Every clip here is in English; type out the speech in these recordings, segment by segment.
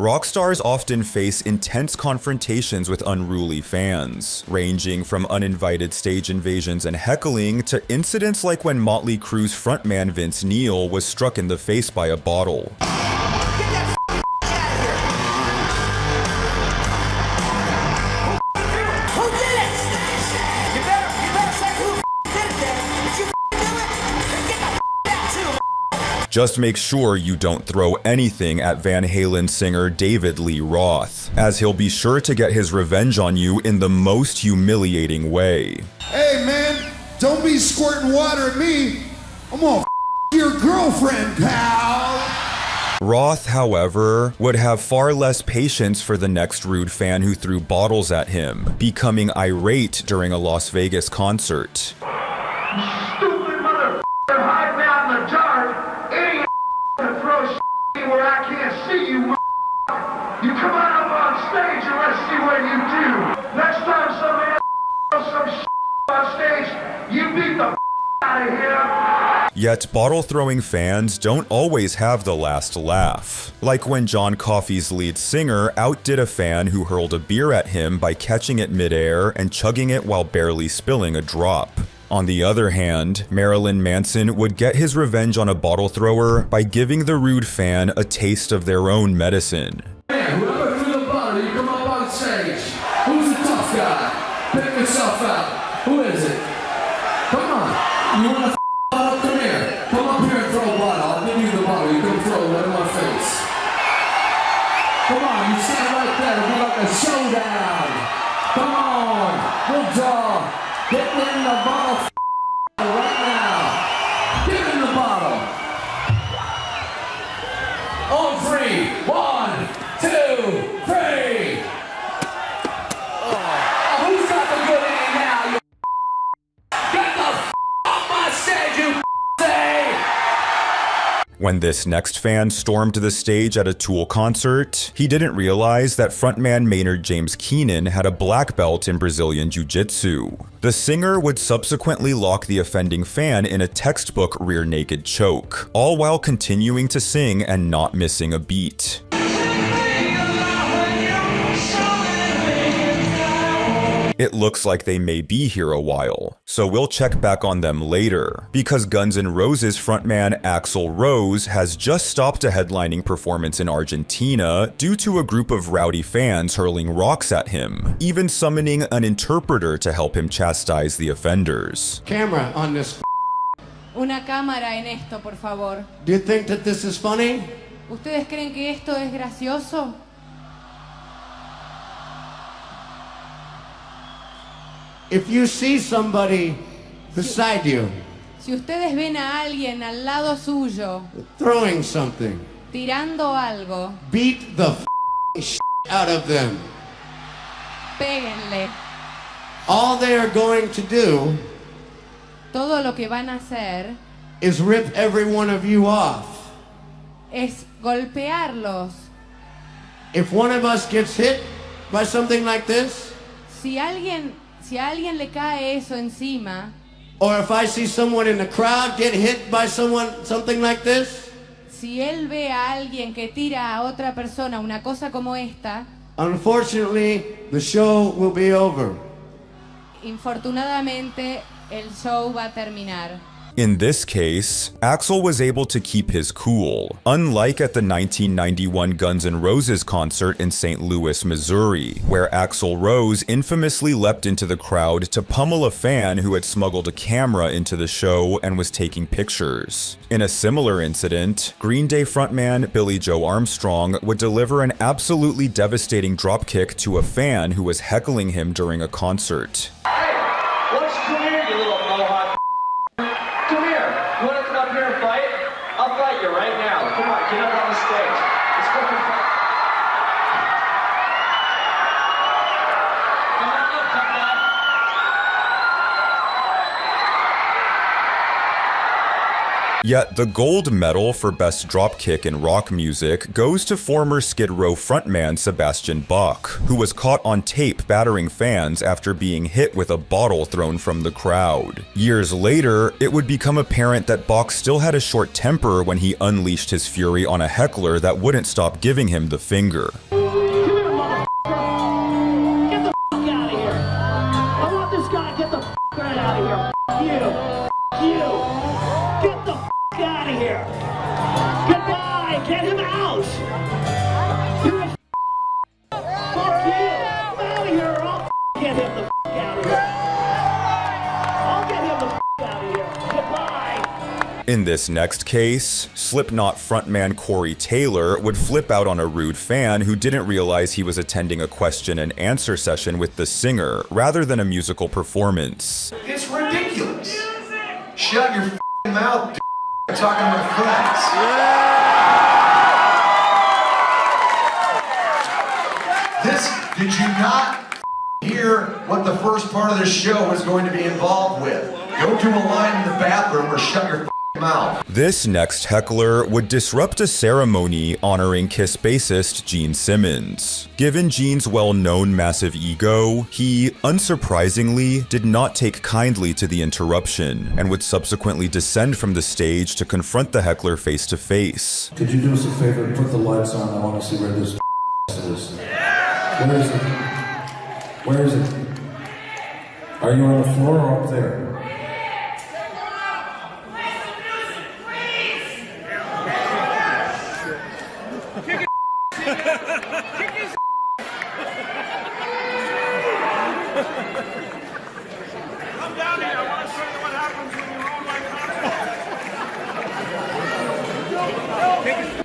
Rock stars often face intense confrontations with unruly fans, ranging from uninvited stage invasions and heckling to incidents like when Motley Crue's frontman Vince Neil was struck in the face by a bottle. Just make sure you don't throw anything at Van Halen singer David Lee Roth, as he'll be sure to get his revenge on you in the most humiliating way. Hey man, don't be squirting water at me. I'm gonna your girlfriend, pal. Roth, however, would have far less patience for the next rude fan who threw bottles at him, becoming irate during a Las Vegas concert. Stupid motherfucker hiding out in the dark. Idiot to throw shit where I can't see you, motherfucker. You come on up on stage and let's see what you do. Next time some ass throws some shit on stage, you beat the out of here. Yet bottle-throwing fans don't always have the last laugh. Like when John Coffey's lead singer outdid a fan who hurled a beer at him by catching it midair and chugging it while barely spilling a drop. On the other hand, Marilyn Manson would get his revenge on a bottle thrower by giving the rude fan a taste of their own medicine. Man, whoever threw the bottle, you come up on stage. Who's the tough guy? Pick yourself out. Who is it? Come on. You want to bottle? Come here. Come up here and throw a bottle. I'll give you the bottle. You can throw it right in my face. Come on, you stand right there. It'll be like a showdown. Come on. Good job. Get in the bottle right now. Give him the bottle. On three. 1, 2, 3. Oh, who's got the good aim now? You get the off my stage, you say. When this next fan stormed the stage at a Tool concert, he didn't realize that frontman Maynard James Keenan had a black belt in Brazilian Jiu-Jitsu. The singer would subsequently lock the offending fan in a textbook rear naked choke, all while continuing to sing and not missing a beat. It looks like they may be here a while, so we'll check back on them later, because Guns N' Roses frontman Axl Rose has just stopped a headlining performance in Argentina due to a group of rowdy fans hurling rocks at him, even summoning an interpreter to help him chastise the offenders. Camera on this. Una cámara en esto, por favor. Do you think that this is funny? ¿Ustedes creen que esto es gracioso? If you see somebody beside you Si ustedes ven a alguien al lado suyo throwing something, tirando algo, beat the shit out of them. péguenle. All they are going to do Todo lo que van a hacer is rip every one of you off. es golpearlos. If one of us gets hit by something like this, Si a alguien le cae eso encima, or if I see someone in the crowd get hit by something like this, si él ve a alguien que tira a otra persona una cosa como esta, unfortunately, the show will be over. infortunadamente el show va a terminar. In this case, Axl was able to keep his cool, unlike at the 1991 Guns N' Roses concert in St. Louis, Missouri, where Axl Rose infamously leapt into the crowd to pummel a fan who had smuggled a camera into the show and was taking pictures. In a similar incident, Green Day frontman Billy Joe Armstrong would deliver an absolutely devastating dropkick to a fan who was heckling him during a concert. Hey, why don't you come here, you little mohawk? Come here. You want to come up here and fight? I'll fight you right now. Come on, get up on the stage. Let's fucking fight. Come on up, come on. Yet the gold medal for best dropkick in rock music goes to former Skid Row frontman Sebastian Bach, who was caught on tape battering fans after being hit with a bottle thrown from the crowd. Years later, it would become apparent that Bach still had a short temper when he unleashed his fury on a heckler that wouldn't stop giving him the finger. In this next case, Slipknot frontman Corey Taylor would flip out on a rude fan who didn't realize he was attending a question and answer session with the singer rather than a musical performance. It's ridiculous. Shut your mouth, I'm talking to my friends. Did you not hear what the first part of the show was going to be involved with? Go to a line in the bathroom or shut your mouth. This next heckler would disrupt a ceremony honoring Kiss bassist Gene Simmons. Given Gene's well-known massive ego, he, unsurprisingly, did not take kindly to the interruption and would subsequently descend from the stage to confront the heckler face to face. Could you do us a favor and put the lights on? I want to see where this is. Where is it? Where is it? Are you on the floor or up there?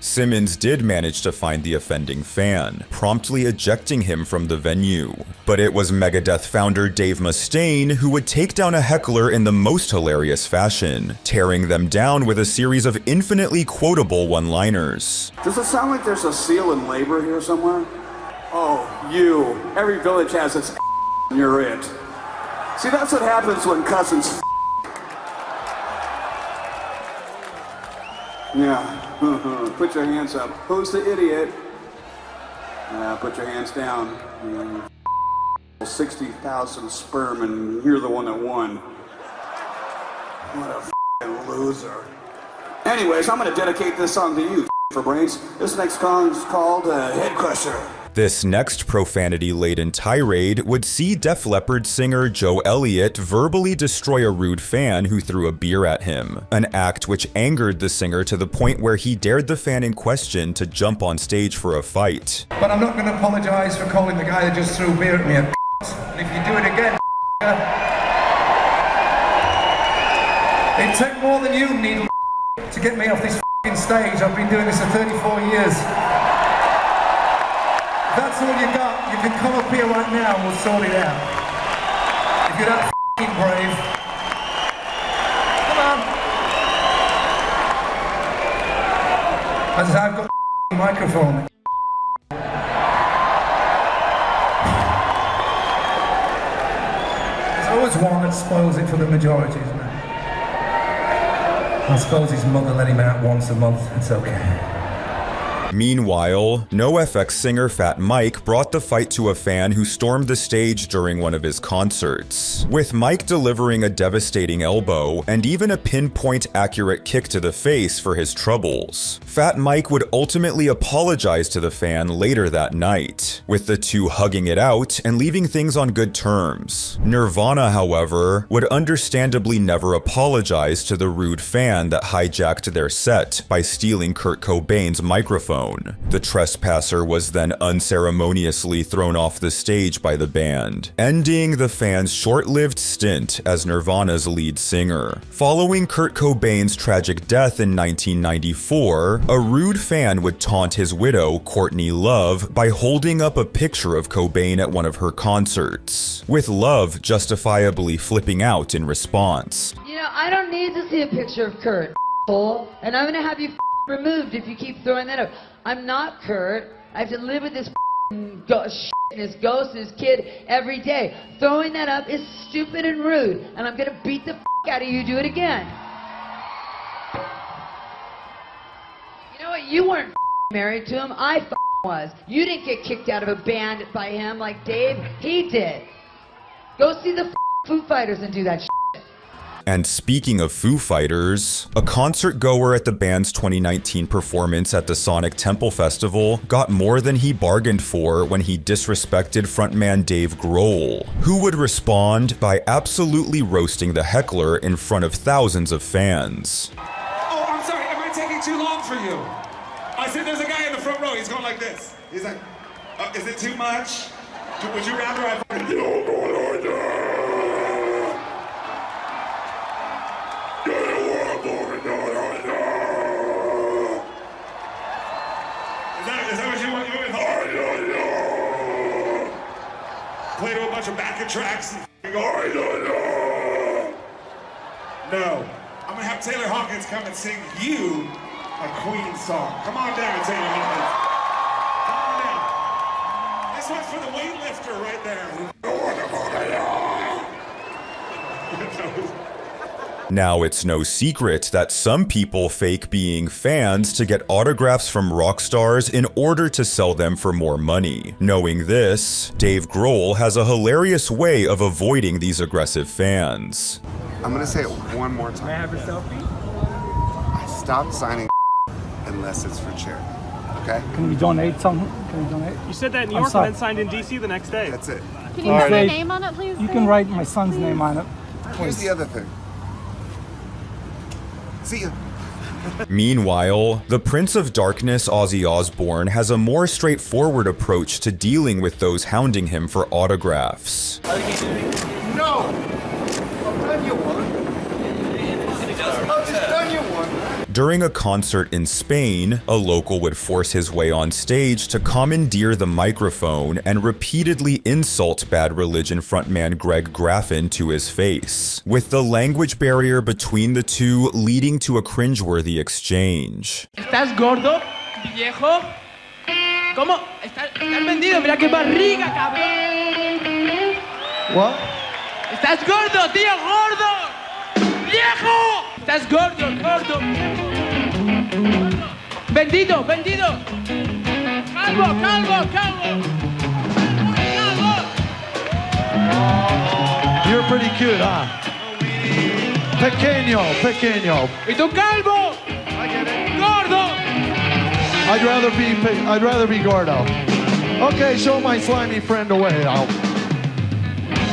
Simmons did manage to find the offending fan, promptly ejecting him from the venue. But it was Megadeth founder Dave Mustaine who would take down a heckler in the most hilarious fashion, tearing them down with a series of infinitely quotable one-liners. Does it sound like there's a seal in labor here somewhere? Oh, you. Every village has its and you're it. See, that's what happens when cousins Yeah. Put your hands up. Who's the idiot? Put your hands down. 60,000 sperm and you're the one that won. What a f***ing loser. Anyways, I'm going to dedicate this song to you, for brains. This next song is called Head Crusher. This next profanity-laden tirade would see Def Leppard singer Joe Elliott verbally destroy a rude fan who threw a beer at him, an act which angered the singer to the point where he dared the fan in question to jump on stage for a fight. But I'm not going to apologize for calling the guy that just threw beer at me a and if you do it again, it took more than you need to get me off this stage. I've been doing this for 34 years. If that's all you got, you can come up here right now and we'll sort it out. If you're that brave. Come on. As I've got a microphone. There's always one that spoils it for the majority, isn't it? I suppose his mother let him out once a month. It's okay. Meanwhile, NoFX singer Fat Mike brought the fight to a fan who stormed the stage during one of his concerts, with Mike delivering a devastating elbow and even a pinpoint accurate kick to the face for his troubles. Fat Mike would ultimately apologize to the fan later that night, with the two hugging it out and leaving things on good terms. Nirvana, however, would understandably never apologize to the rude fan that hijacked their set by stealing Kurt Cobain's microphone. The trespasser was then unceremoniously thrown off the stage by the band, ending the fan's short-lived stint as Nirvana's lead singer. Following Kurt Cobain's tragic death in 1994, a rude fan would taunt his widow, Courtney Love, by holding up a picture of Cobain at one of her concerts, with Love justifiably flipping out in response. You know, I don't need to see a picture of Kurt, and I'm gonna have you removed if you keep throwing that up. I'm not Kurt. I have to live with this and this ghost and this kid every day. Throwing that up is stupid and rude, and I'm gonna beat the out of you. Do it again. You weren't married to him. I was. You didn't get kicked out of a band by him like Dave. He did. Go see the Foo Fighters and do that shit. And speaking of Foo Fighters, a concert goer at the band's 2019 performance at the Sonic Temple Festival got more than he bargained for when he disrespected frontman Dave Grohl, who would respond by absolutely roasting the heckler in front of thousands of fans. Oh, I'm sorry, am I taking too long for you? I said there's a guy in the front row, he's going like this. He's like, is it too much? Would you rather I fucking Is that what you want? Play to a bunch of backing tracks and go, No. I'm gonna have Taylor Hawkins come and sing you a Queen song. Come on down, Taylor Hawkins. Come on down. This one's for the weightlifter right there. Now, it's no secret that some people fake being fans to get autographs from rock stars in order to sell them for more money. Knowing this, Dave Grohl has a hilarious way of avoiding these aggressive fans. I'm gonna say it one more time. May I have your selfie? I stopped signing unless it's for charity. Okay? Can we donate something? Can we donate? You said that in New York and then signed in DC the next day. That's it. Can you write my name on it, please? You can write my son's name on it. Here's the other thing. See ya. Meanwhile, the Prince of Darkness Ozzy Osbourne has a more straightforward approach to dealing with those hounding him for autographs. No! I've done you one. I've just done you one. During a concert in Spain, a local would force his way on stage to commandeer the microphone and repeatedly insult Bad Religion frontman Greg Graffin to his face, with the language barrier between the two leading to a cringeworthy exchange. ¿Estás gordo, viejo? ¿Cómo? ¿Estás vendido? Mira qué barriga, cabrón. What? ¿Estás gordo, tío? ¡Gordo! ¡Viejo! ¡Estás gordo, gordo! ¡Vendido, vendido! ¡Calvo, calvo, calvo! ¡Calvo! You're pretty cute, huh? Pequeño, pequeño. ¿Y tú calvo? ¡Gordo! I'd rather be gordo. Okay, show my slimy friend a way.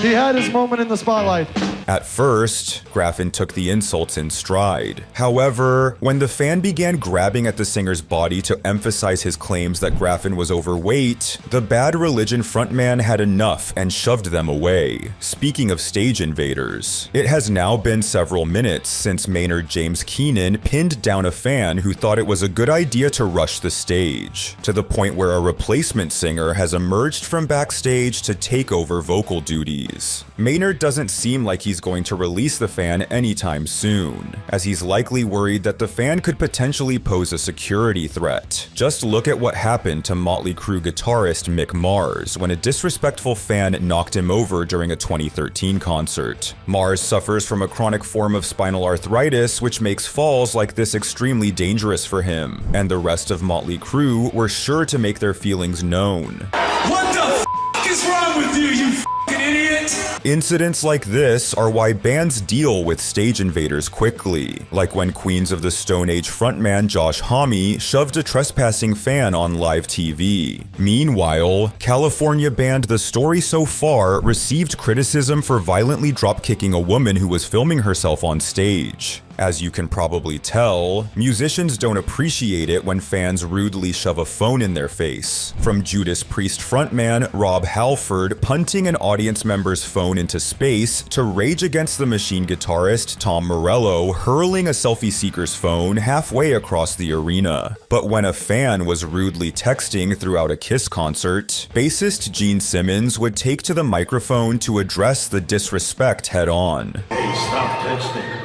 He had his moment in the spotlight. At first, Graffin took the insults in stride. However, when the fan began grabbing at the singer's body to emphasize his claims that Graffin was overweight, the Bad Religion frontman had enough and shoved them away. Speaking of stage invaders, it has now been several minutes since Maynard James Keenan pinned down a fan who thought it was a good idea to rush the stage, to the point where a replacement singer has emerged from backstage to take over vocal duties. Maynard doesn't seem like he's going to release the fan anytime soon, as he's likely worried that the fan could potentially pose a security threat. Just look at what happened to Motley Crue guitarist Mick Mars when a disrespectful fan knocked him over during a 2013 concert. Mars suffers from a chronic form of spinal arthritis, which makes falls like this extremely dangerous for him, and the rest of Motley Crue were sure to make their feelings known. What the f*** is wrong with you, you f***ing idiot? Incidents like this are why bands deal with stage invaders quickly, like when Queens of the Stone Age frontman Josh Homme shoved a trespassing fan on live TV. Meanwhile, California band The Story So Far received criticism for violently drop-kicking a woman who was filming herself on stage. As you can probably tell, musicians don't appreciate it when fans rudely shove a phone in their face. From Judas Priest frontman Rob Halford punting an audience member's phone into space, to Rage Against the Machine guitarist Tom Morello hurling a selfie seeker's phone halfway across the arena. But when a fan was rudely texting throughout a Kiss concert, bassist Gene Simmons would take to the microphone to address the disrespect head on. Hey, stop texting.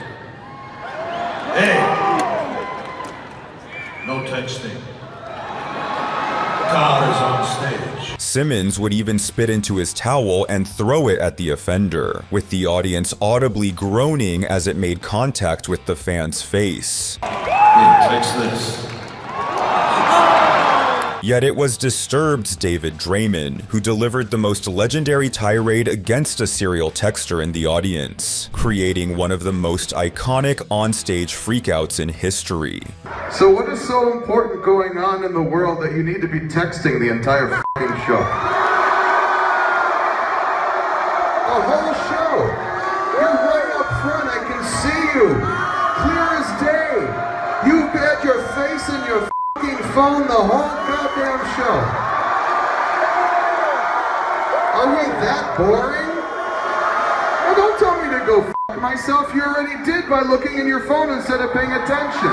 Hey! No texting. God is on stage. Simmons would even spit into his towel and throw it at the offender, with the audience audibly groaning as it made contact with the fan's face. Hey, text this. Yet it was Disturbed's David Draymond who delivered the most legendary tirade against a serial texter in the audience, creating one of the most iconic onstage freakouts in history. So what is so important going on in the world that you need to be texting the entire f***ing show? The whole show! You're right up front, I can see you! Clear as day! You've had your face in your f***ing phone the whole goddamn show! Are we that boring? Well, don't tell me to go f*** myself, you already did by looking in your phone instead of paying attention.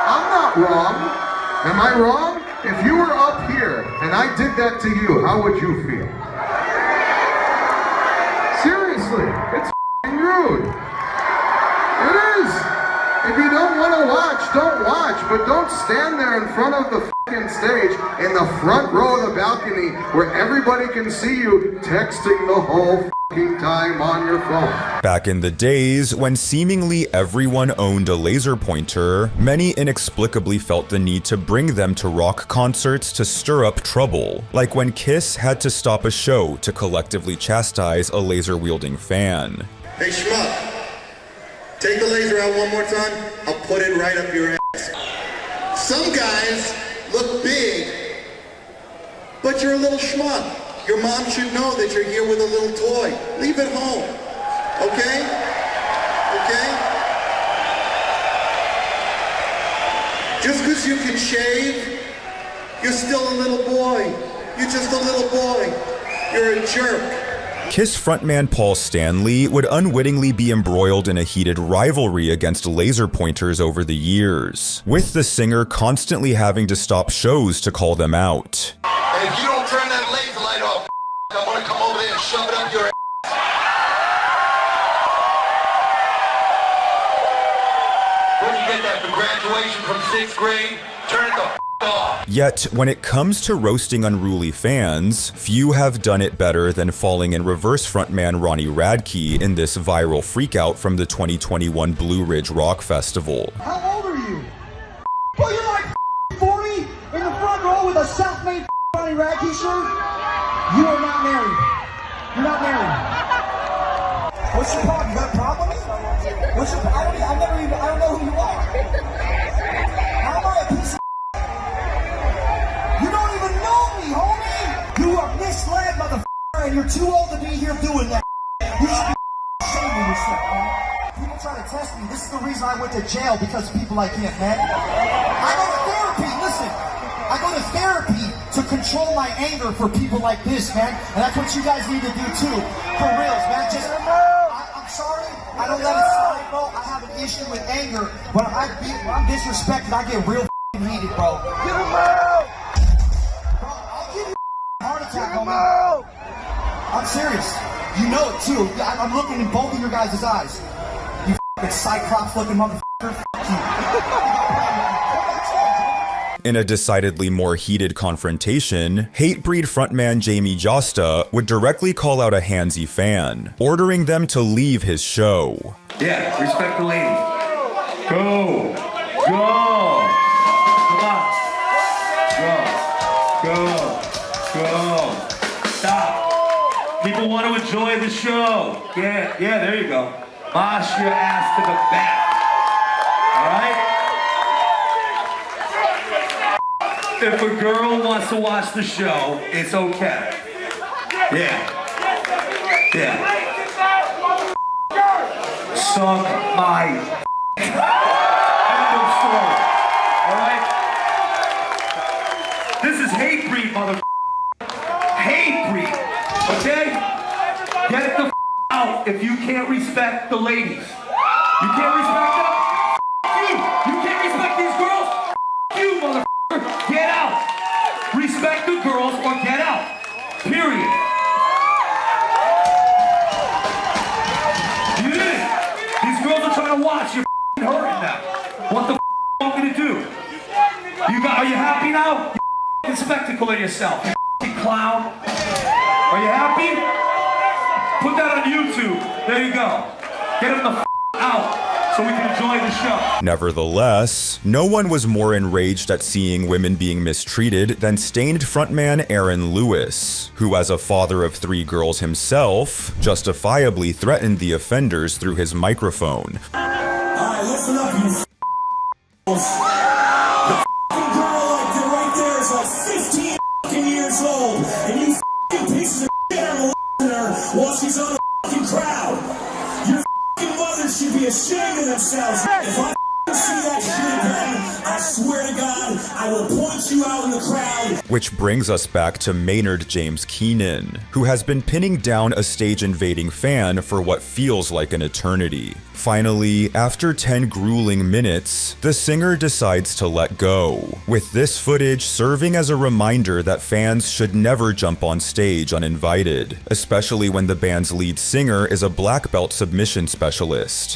I'm not wrong. Am I wrong? If you were up here and I did that to you, how would you feel? Seriously, it's f***ing rude. It is. If you don't want to watch, don't watch, but don't stand there in front of the f***ing stage in the front row of the balcony where everybody can see you texting the whole f***ing time on your phone. Back in the days when seemingly everyone owned a laser pointer, many inexplicably felt the need to bring them to rock concerts to stir up trouble, like when Kiss had to stop a show to collectively chastise a laser-wielding fan. Hey schmuck, take the laser out one more time, I'll put it right up your ass. Some guys look big, but you're a little schmuck. Your mom should know that you're here with a little toy. Leave it home, okay? Okay? Just because you can shave, you're still a little boy. You're just a little boy. You're a jerk. Kiss frontman Paul Stanley would unwittingly be embroiled in a heated rivalry against laser pointers over the years, with the singer constantly having to stop shows to call them out. And if you don't turn that laser light off, I'm gonna come over there and shove it up your ass. Where'd you get that for graduation from 6th grade? Turn it the off. Yet, when it comes to roasting unruly fans, few have done it better than falling in reverse frontman Ronnie Radke in this viral freakout from the 2021 Blue Ridge Rock Festival. How old are you? Well, you're like 40 in the front row with a self-made Ronnie Radke shirt? You are not married. You're not married. What's your problem? You got a problem with me? What's your problem? I don't know who you are. How am I a piece of You don't even know me, homie! You are misled, motherfucker, and you're too old to be here doing that. You should be ashamed of yourself, man. People try to test me. This is the reason I went to jail, because of people like him, man. I go to therapy, listen. I go to therapy to control my anger for people like this, man. And that's what you guys need to do too. For reals, man. Just, I'm sorry. I don't let it slide, bro. I have an issue with anger. When I'm disrespected, I get real heated, bro. Get him out! Bro, I'll give you a heart attack, homie. I'm serious. You know it too. I'm looking in both of your guys' eyes. You f***ing cyclops-looking motherfucker. Fuck you. In a decidedly more heated confrontation, Hatebreed frontman Jamie Josta would directly call out a handsy fan, ordering them to leave his show. Yeah, respect the ladies. Go! Go! Come on. Go! Stop. People want to enjoy the show. Yeah, there you go. Mosh your ass to the back. All right? If a girl wants to watch the show, it's okay. Yeah. Suck my end of story. Alright? This is Hatebreed, mother. Hatebreed. Okay? Get the out if you can't respect the ladies. You can't respect them? You can't respect these girls? You, mother. Get out! Respect the girls or get out. Period. You did it. These girls are trying to watch. You're hurting them. What the want me to do? Are you happy now? You spectacle of yourself. You clown. Are you happy? Put that on YouTube. There you go. Get them the out. so we can enjoy the show. Nevertheless, no one was more enraged at seeing women being mistreated than Stained frontman Aaron Lewis, who as a father of 3 girls himself, justifiably threatened the offenders through his microphone. Alright, listen up, you f***s. The f***ing girl like that right there is like 15 f***ing years old, and you f***ing pieces of shit are molesting her while she's on the f***ing crowd. Your f***ing mothers should be ashamed of themselves. If I see that shit again, I swear to God, I will point you out in the crowd. Which brings us back to Maynard James Keenan, who has been pinning down a stage-invading fan for what feels like an eternity. Finally, after 10 grueling minutes, the singer decides to let go, with this footage serving as a reminder that fans should never jump on stage uninvited, especially when the band's lead singer is a black belt submission specialist.